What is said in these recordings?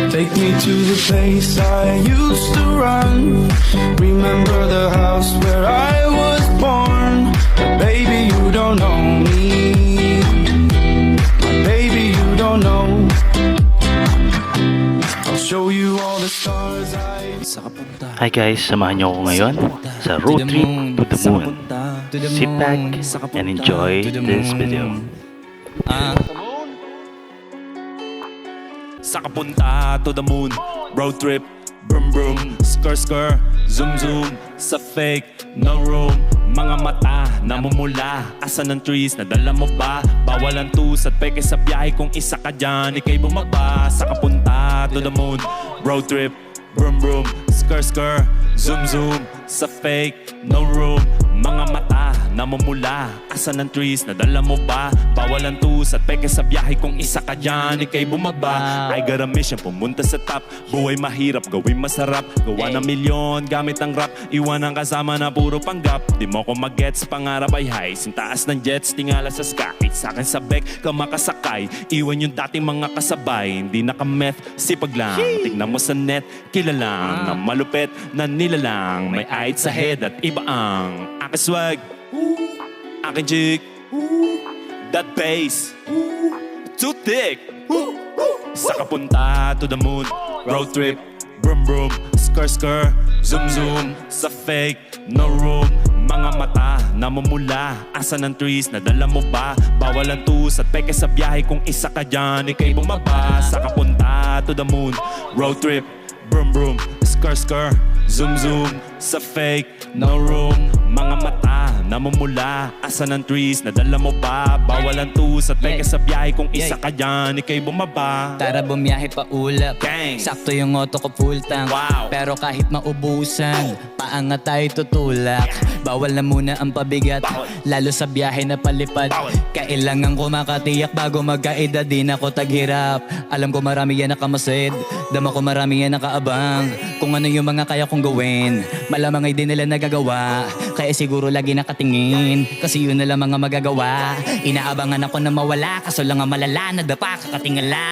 Take me to the place I used to run. Remember the house where I was born. But baby, you don't know me. My baby, you don't know. I'll show you all the stars Hi guys, samahan niyo ako ngayon sa road trip to the moon. Sit back and enjoy this video. Sakapunta to the moon, road trip, brum brum, skr skr, zoom zoom, sa fake, no room. Mga mata, namumula, asa ng trees, nadala mo ba? Bawal ang tus at peke sa biyahe, kung isa ka dyan, ikay bumaba. Sakapunta to the moon, road trip, brum brum, skr skr, zoom zoom, sa fake, no room. Mga mata, namumula, asa ng trees, nadala mo ba? Bawal ang tus at peke sa biyahe, kung isa ka dyan, ikay bumaba. I got a mission, pumunta sa top. Buhay mahirap, gawin masarap. Gawa ng milyon, gamit ang rap. Iwan ang kasama na puro panggap. Di mo ko mag-gets, pangarap ay high. Sintaas ng jets, tingala sa sky. Sa'kin sa bek, ka makasakay. Iwan yung dating mga kasabay. Hindi naka-meth, sipag lang. Tignan mo sa net, kilalang na malupet na nilalang. May height sa head at iba ang aking swag, aking jig, that bass, too thick. Sakapunta to the moon, road trip, brum brum, skr skr, zoom zoom, sa fake, no room. Mga mata, namumula, asa ng trees, nadala mo ba? Bawal ang tus at peke sa biyahe, kung isa ka dyan, ikay bumaba. Sakapunta to the moon, road trip, brum brum, skr skr, zoom zoom, sa fake, no room. Mga mata, namumula, asa ng trees, nadala mo ba? Bawal ang tus at peke sa biyahe, kung isa ka dyan, ikay bumaba. Tara bumiyahe pa ulap, Gang. sakto yung auto ko full tank. Wow. Pero kahit maubusan, paangat tayo tutulak. Bawal na muna ang pabigat, lalo sa biyahe na palipad. Kailangan ko makatiyak bago magkaedad, di na ako taghirap. Alam ko marami yan nakamasid, dama ko marami yan nakaabang. Kung ano yung mga kaya kong gawin, malamang ay di nila nagagawa. Kaya siguro lagi nakatingin, kasi yun na lang mga magagawa. Inaabangan ako na mawala, kaso lang ang malala, nadapa kakatingala.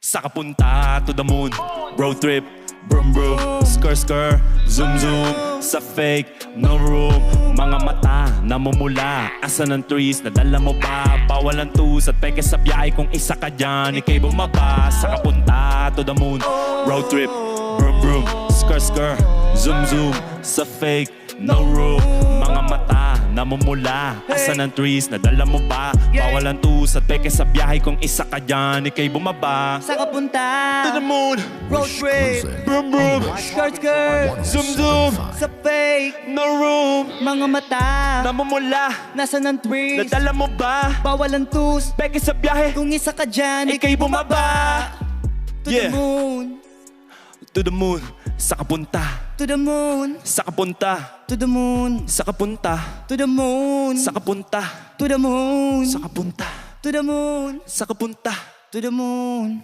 Sakapunta to the moon, road trip, brum brum, skr skr, zoom zoom, sa fake, no room. Mga mata, namumula, asa ng trees, nadala mo ba? Bawal ang tus at peke sa biyahe, kung isa ka dyan, ikay bumaba. Sakapunta to the moon, road trip, brum brum, skr skr, zoom zoom, sa fake, no room. Mga mata, namumula, asa ng trees, nadala mo ba? Bawal ang tus at peke sa biyahe, kung isa ka dyan, ikay bumaba. Sakapunta To the moon, road trip, brum brum, skirt skirt, zoom zoom, sa fake, no room. mga mata, Namumula, nasa ng trees. nadala mo ba? Bawal ang tus, Peke sa biyahe, kung isa ka dyan, ikay bumaba. To the moon, To the moon, sakapunta, to the moon, sakapunta, to the moon, sakapunta, to the moon, sakapunta, to the moon, sakapunta, to the moon, sakapunta. to the moon.